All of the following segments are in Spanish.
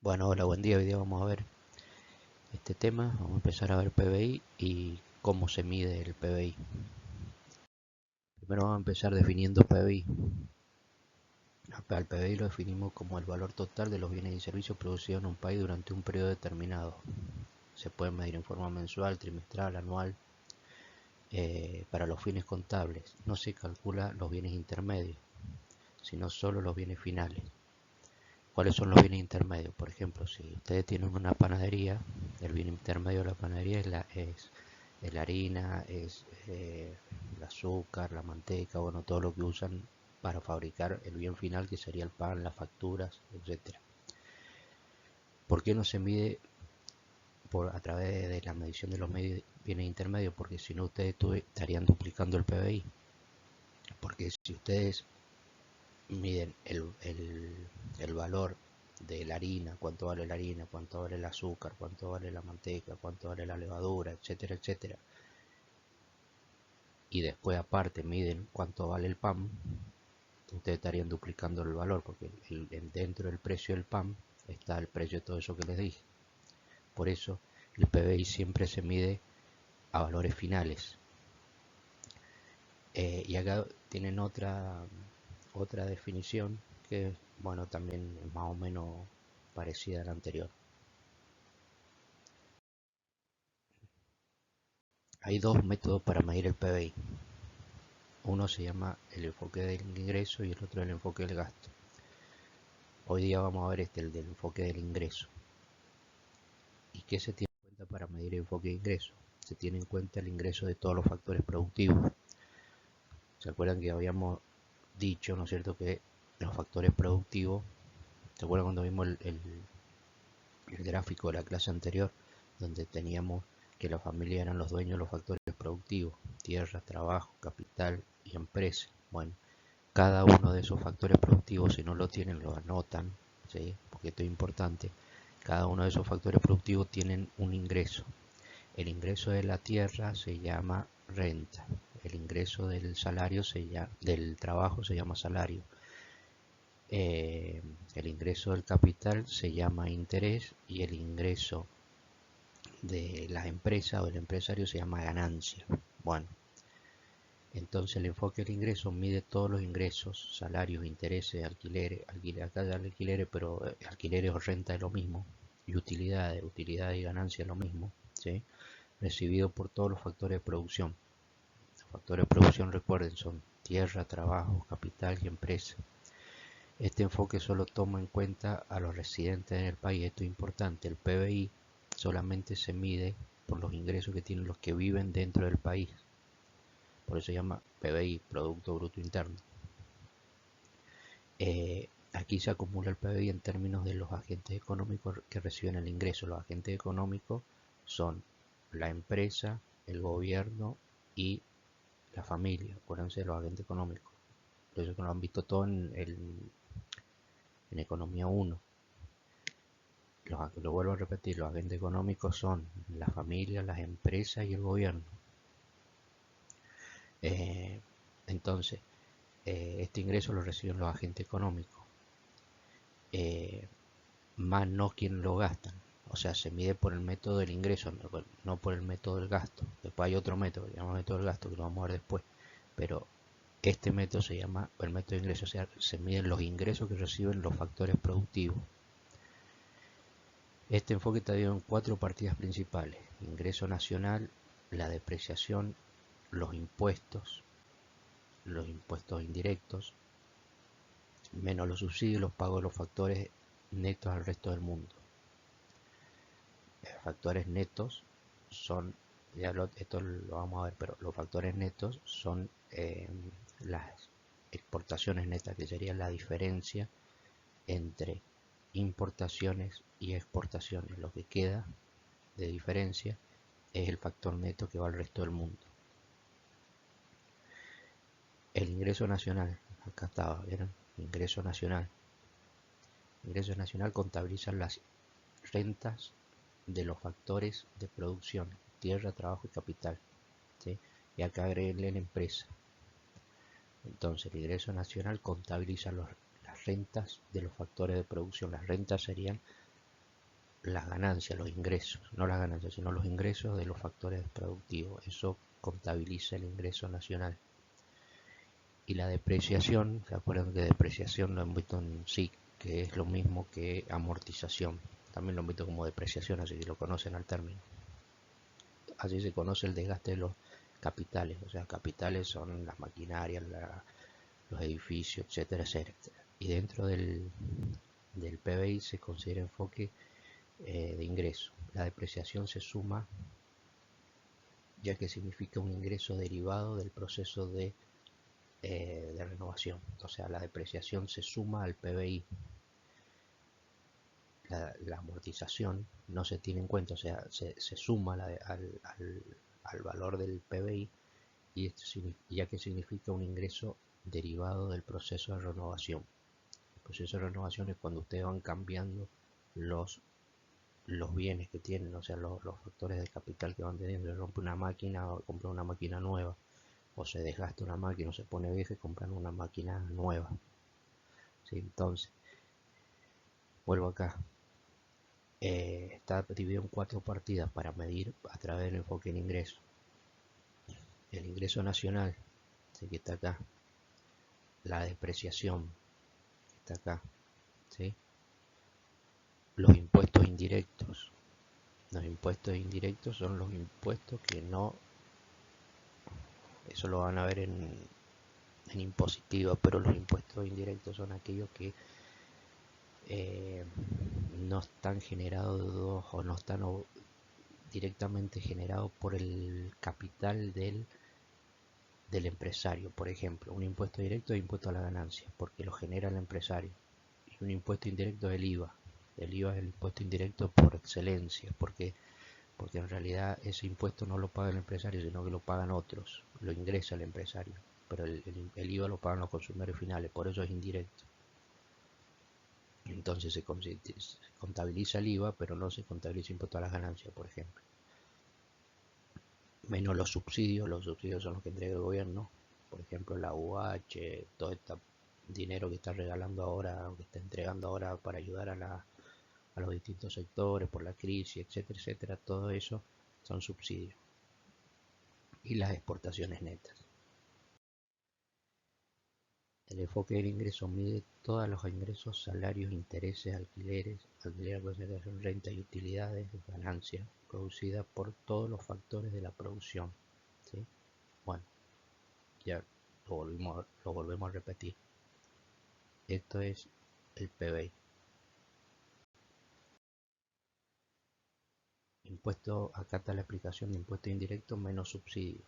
Bueno, hola, buen día. Hoy día vamos a ver este tema. Vamos a empezar a ver PBI y cómo se mide el PBI. Primero vamos a empezar definiendo PBI. Al PBI lo definimos como el valor total de los bienes y servicios producidos en un país durante un periodo determinado. Se puede medir en forma mensual, trimestral, anual. Para los fines contables no se calcula los bienes intermedios, sino solo los bienes finales. ¿Cuáles son los bienes intermedios? Por ejemplo, si ustedes tienen una panadería, el bien intermedio de la panadería es la harina, es el azúcar, la manteca, bueno, todo lo que usan para fabricar el bien final, que sería el pan, las facturas, etcétera. ¿Por qué no se mide a través de la medición de los bienes intermedios? Porque si no, ustedes estarían duplicando el PBI. Porque si ustedes miden el valor de la harina, cuánto vale la harina, cuánto vale el azúcar, cuánto vale la manteca, cuánto vale la levadura, etcétera, etcétera, y después aparte miden cuánto vale el pan, ustedes estarían duplicando el valor, porque dentro del precio del pan está el precio de todo eso que les dije. Por eso el PBI siempre se mide a valores finales. Y acá tienen otra definición que, bueno, también es más o menos parecida a la anterior. Hay dos métodos para medir el PBI. Uno se llama el enfoque del ingreso y el otro el enfoque del gasto. Hoy día vamos a ver el del enfoque del ingreso. ¿Y qué se tiene en cuenta para medir el enfoque de ingreso? Se tiene en cuenta el ingreso de todos los factores productivos. ¿Se acuerdan que habíamos dicho, ¿no es cierto?, que los factores productivos, ¿se acuerdan cuando vimos el gráfico de la clase anterior, donde teníamos que la familia eran los dueños de los factores productivos: tierra, trabajo, capital y empresa? Bueno, cada uno de esos factores productivos, si no lo tienen, lo anotan, ¿sí? Porque esto es importante. Cada uno de esos factores productivos tienen un ingreso. El ingreso de la tierra se llama renta. El ingreso del salario del trabajo se llama salario. El ingreso del capital se llama interés y el ingreso de la empresa o el empresario se llama ganancia. Bueno, entonces el enfoque del ingreso mide todos los ingresos: salarios, intereses, alquileres, acá ya alquileres, pero alquileres o renta es lo mismo, y utilidad y ganancia es lo mismo, ¿sí? Recibido por todos los factores de producción. Los factores de producción, recuerden, son tierra, trabajo, capital y empresa. Este enfoque solo toma en cuenta a los residentes en el país. Esto es importante. El PBI solamente se mide por los ingresos que tienen los que viven dentro del país. Por eso se llama PBI, Producto Bruto Interno. Aquí se acumula el PBI en términos de los agentes económicos que reciben el ingreso. Los agentes económicos son la empresa, el gobierno y la familia. Acuérdense de los agentes económicos. Por eso que lo han visto todo en Economía 1. Lo vuelvo a repetir: los agentes económicos son la familia, las empresas y el gobierno. Eh, entonces, este ingreso lo reciben los agentes económicos, más no quien lo gastan. O sea, se mide por el método del ingreso, no por el método del gasto. Después hay otro método, que se llama método del gasto, que lo vamos a ver después. Pero este método se llama el método de ingreso. O sea, se miden los ingresos que reciben los factores productivos. Este enfoque está dividido en 4 partidas principales: ingreso nacional, la depreciación, los impuestos indirectos, menos los subsidios, los pagos de los factores netos al resto del mundo. Factores netos son, esto lo vamos a ver, pero los factores netos son las exportaciones netas, que sería la diferencia entre importaciones y exportaciones. Lo que queda de diferencia es el factor neto que va al resto del mundo. El ingreso nacional, acá estaba, ¿vieron? Ingreso nacional. Ingreso nacional contabiliza las rentas de los factores de producción: tierra, trabajo y capital, ¿sí? Y acá agregué la empresa. Entonces el ingreso nacional contabiliza las rentas de los factores de producción. Las rentas serían las ganancias, los ingresos, no las ganancias, sino los ingresos de los factores productivos. Eso contabiliza el ingreso nacional. Y la depreciación, ¿se acuerdan que depreciación lo han visto en sí, que es lo mismo que amortización? También lo han visto como depreciación, así que lo conocen al término. Así se conoce el desgaste de los capitales, o sea, capitales son las maquinarias, los edificios, etcétera, etcétera. Y dentro del PBI se considera enfoque de ingreso. La depreciación se suma, ya que significa un ingreso derivado del proceso de renovación. O sea, la depreciación se suma al PBI. La amortización no se tiene en cuenta, o sea, se suma al valor del PBI, y esto, ya que significa un ingreso derivado del proceso de renovación. El proceso de renovación es cuando ustedes van cambiando los bienes que tienen, o sea, los factores de capital que van teniendo. Se rompe una máquina o compran una máquina nueva, o se desgasta una máquina o se pone vieja y compran una máquina nueva. ¿Sí? Entonces, vuelvo acá. Está dividido en 4 partidas para medir a través del enfoque en ingreso. El ingreso nacional, ¿sí? Que está acá. La depreciación, que está acá. ¿Sí? Los impuestos indirectos. Los impuestos indirectos son los impuestos que no, eso lo van a ver en impositiva, pero los impuestos indirectos son aquellos que no están generados o no están directamente generados por el capital del empresario. Por ejemplo, un impuesto directo es impuesto a la ganancia, porque lo genera el empresario. Y un impuesto indirecto es el IVA. El IVA es el impuesto indirecto por excelencia, porque en realidad ese impuesto no lo paga el empresario, sino que lo pagan otros, lo ingresa el empresario, pero el IVA lo pagan los consumidores finales, por eso es indirecto. Entonces se contabiliza el IVA, pero no se contabiliza impuesto a las ganancias, por ejemplo. Menos los subsidios son los que entrega el gobierno, por ejemplo la UH, todo este dinero que está regalando ahora, que está entregando ahora para ayudar a los distintos sectores por la crisis, etcétera, etcétera, todo eso son subsidios. Y las exportaciones netas. El enfoque del ingreso mide todos los ingresos, salarios, intereses, alquileres, consideración, renta y utilidades, ganancias producidas por todos los factores de la producción. ¿Sí? Bueno, ya lo volvemos a repetir. Esto es el PBI. Impuesto, acá está la explicación de impuestos indirectos menos subsidios.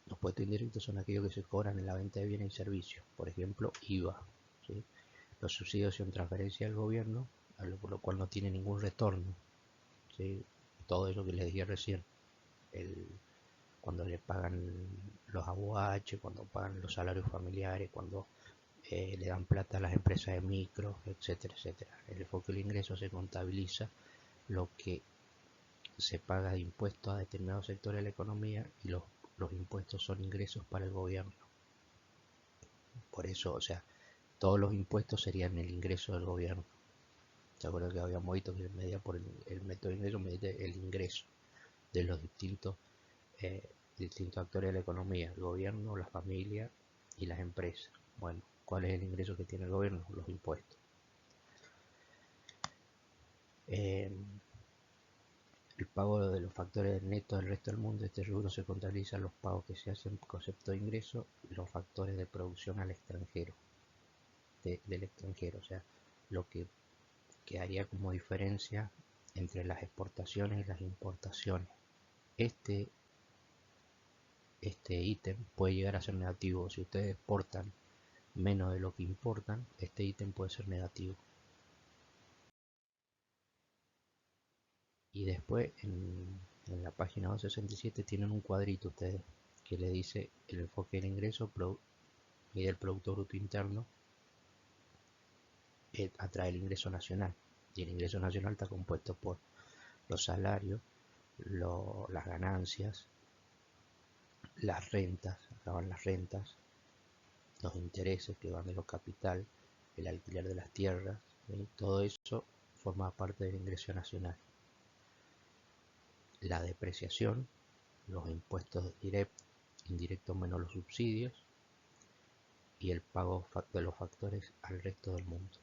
Los impuestos indirectos son aquellos que se cobran en la venta de bienes y servicios, por ejemplo, IVA. ¿Sí? Los subsidios son transferencia al gobierno, por lo cual no tiene ningún retorno. ¿Sí? Todo eso que les dije recién, cuando le pagan los AUH, cuando pagan los salarios familiares, cuando le dan plata a las empresas de micro, etcétera, etcétera. El enfoque del ingreso se contabiliza lo que se paga de impuestos a determinados sectores de la economía, y los impuestos son ingresos para el gobierno. Por eso, o sea, todos los impuestos serían el ingreso del gobierno. ¿Se acuerdan que habíamos visto que se medía por el método de ingreso, mide el ingreso de los distintos actores de la economía, el gobierno, la familia y las empresas? Bueno, ¿cuál es el ingreso que tiene el gobierno? Los impuestos. El pago de los factores netos del resto del mundo. Este rubro se contabiliza los pagos que se hacen por concepto de ingreso y los factores de producción al extranjero, del extranjero, o sea, lo que quedaría como diferencia entre las exportaciones y las importaciones. Este ítem puede llegar a ser negativo. Si ustedes exportan menos de lo que importan, este ítem puede ser negativo. Y después en la página 267 tienen un cuadrito ustedes que le dice el enfoque del ingreso mide el Producto Bruto Interno, atrae el ingreso nacional, y el ingreso nacional está compuesto por los salarios, las ganancias, las rentas, acá van las rentas, los intereses que van de los capital, el alquiler de las tierras, ¿sí? Todo eso forma parte del ingreso nacional. La depreciación, los impuestos indirectos menos los subsidios y el pago de los factores al resto del mundo.